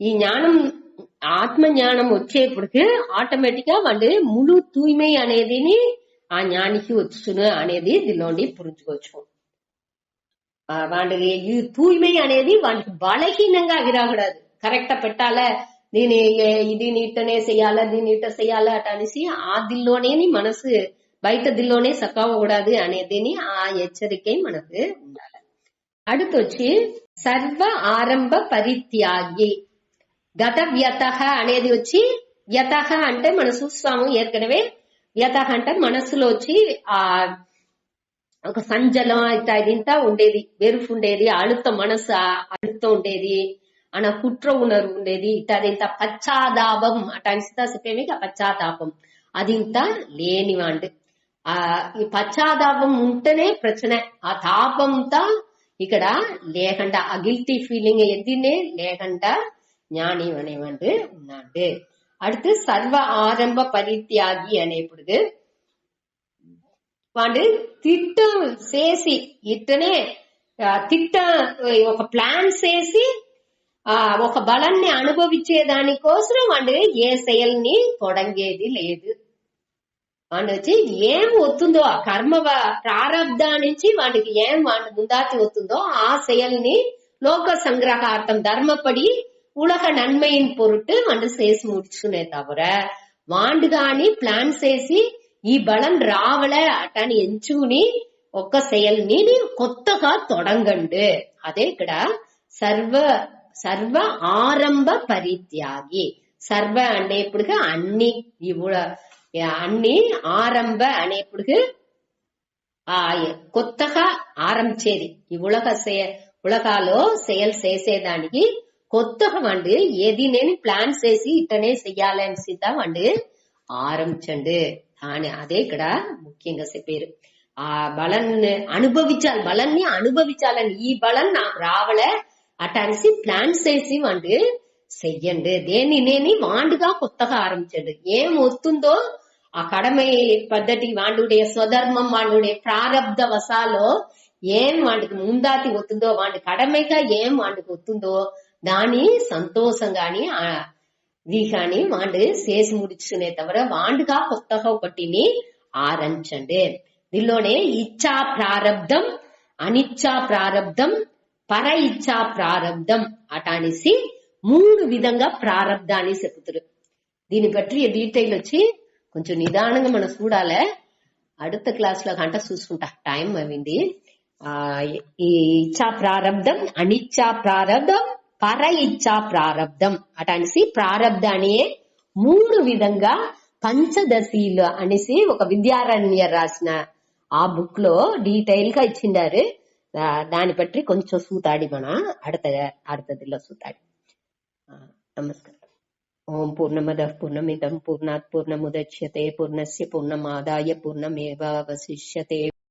ఈ జ్ఞానం ఆత్మ జ్ఞానం వచ్చేప్పటికి ఆటోమేటిక్ గా వాళ్ళు ముళ్ళు తూய்மை అనేదిని ఆ జ్ఞానికి వచ్చును అనేది దీనిలోండి పురించుకోవచ్చు. వాళ్ళకి ఈ తూய்மை అనేది వాళ్ళకి బలహీనంగా అగిరాకూడదు. కరెక్ట్ పెట్టాలా, దీని ఇది నీటనే చెయ్యాలా, దీని నీట చెయ్యాలా అట అనేసి ఆ దిల్లోనే మనసు బయట దిల్లోనే సక్కవకూడదు అనేదిని ఆ హెచ్చరికై మనకు ఉండాలి. அடுத்து సర్వ ఆరంభ పరిత్యాగి. గత వ్యత అనేది వచ్చి, వ్యత అంటే మనం చూస్తాము ఏற்கனவே. వ్యత అంటే మనసులో వచ్చి ఆ ఒక సంజలం ఇంత ఉండేది, వెరుపు ఉండేది, అழுத்தம் మనసు అழுத்தம் ఉండేది, అన్న కుట్ర ఉணர்வு ఉండేది. ఇంత పశ్చాత్తాపం అటనిస్తా చెప్పేమి పశ్చాత్తాపం అది ఇంత లేనివాండు. ఈ పశ్చాత్తాపం ఉంటేనే ప్రచన. ఆ తాపంతా ఇక్కడ లేకుండా, ఆ గిల్టీ ఫీలింగ్ ఎదినే లేకుండా ஞானி అనేవాడు ఉన్నాడు. அடுத்து సర్వ ఆరంభ పరిత్యాగి అనేప్పుడు వాడు తిట్టం చేసి ఇట్టనే ఒక ప్లాన్ చేసి ఒక బలాన్ని అనుభవించే దానికోసం వాడు ఏ செயల్ని తొడంగేది లేదు. వాడు వచ్చి ఏం వస్తుందో ఆ కర్మ ప్రారంధ నుంచి వాడికి ఏం వాడి ముందాతి వస్తుందో ఆ செயల్ని లోక సంగ్రహార్థం ధర్మపడి உலக நன்மையின் பொருட்டு வந்து చేసి முடிச்சுనే తవర వాండు గాని ప్లాన్ చేసి ఈ బలం రావలే అటని ఎంచుకుని ఒక్క செயల్ని కొత్తగా తొడంగండు. అదే ఇక్కడ సర్వ ఆరంభ పరిత్యాగి. సర్వ అనేప్పుడు అన్ని, అన్ని ఆరంభ అనేప్పుడు కొత్తగా ఆరంభించేది. ఈ ఉలగాలో செயல் చేసేదానికి కొత్తగా వండు ఏది నేను ప్లాన్ చేసి ఇట్టనే చెయ్యాలనిసిద్దా వండు ఆరంభించండు అని. అదే ఇక్కడ ముఖ్యంగా చెప్పారు. ఆ బలాన్ని అనుభవించాలని ఈ బలం నాకు రావలే అటనిసి ప్లాన్ చేసి వండు చెయ్యండి. దేని నేను వాండుగా కొత్తగా ఆరంభించండు. ఏం వస్తుందో ఆ కడமை పద్ధతి వాండుடைய స్వధర్మం వాండుடைய ప్రారబ్ధ వశాలో ఏం వాడికి ముందాతి వస్తుందో, వాడి కడమైగా ఏం వాడికి వస్తుందో దాని సంతోషంగాని ఇది కానీ వాడు చేసి ముడిచునే తవర వాండుగా కొత్తగా ఒకటిని ఆరంభించండి. దీనిలోనే ఇచ్చా ప్రారబ్ధం, అనిచ్చా ప్రారబ్ధం, పర ఇచ్చా ప్రారబ్ధం అటానిసి 3 విధంగా ప్రారబ్ధాన్ని చెప్తారు. దీని బట్టి డీటెయిల్ వచ్చి కొంచెం నిదానంగా మనం చూడాలి. அடுத்த క్లాస్ లో గంట చూసుకుంటా, టైం అయింది. ఈ ఇచ్చా ప్రారబ్ధం, అనిచ్చా ప్రారబ్ధం, పర ఇచ్చా ప్రారబ్ధం అటనిసి ప్రారబ్ధాన్ని 3 విధంగా పంచదశీలు అనేసి ఒక విద్యారణ్య రాసిన ఆ బుక్ లో డీటెయిల్ గా ఇచ్చిండారు. దాన్ని బట్టి కొంచెం సూతాడి మన అడతదిలో సూతాడి. నమస్కారం. ఓం పూర్ణమద పూర్ణమిదం పూర్ణాత్ పూర్ణముదచ్యతే పూర్ణస్య పూర్ణమాదాయ పూర్ణమేవావశిష్యతే.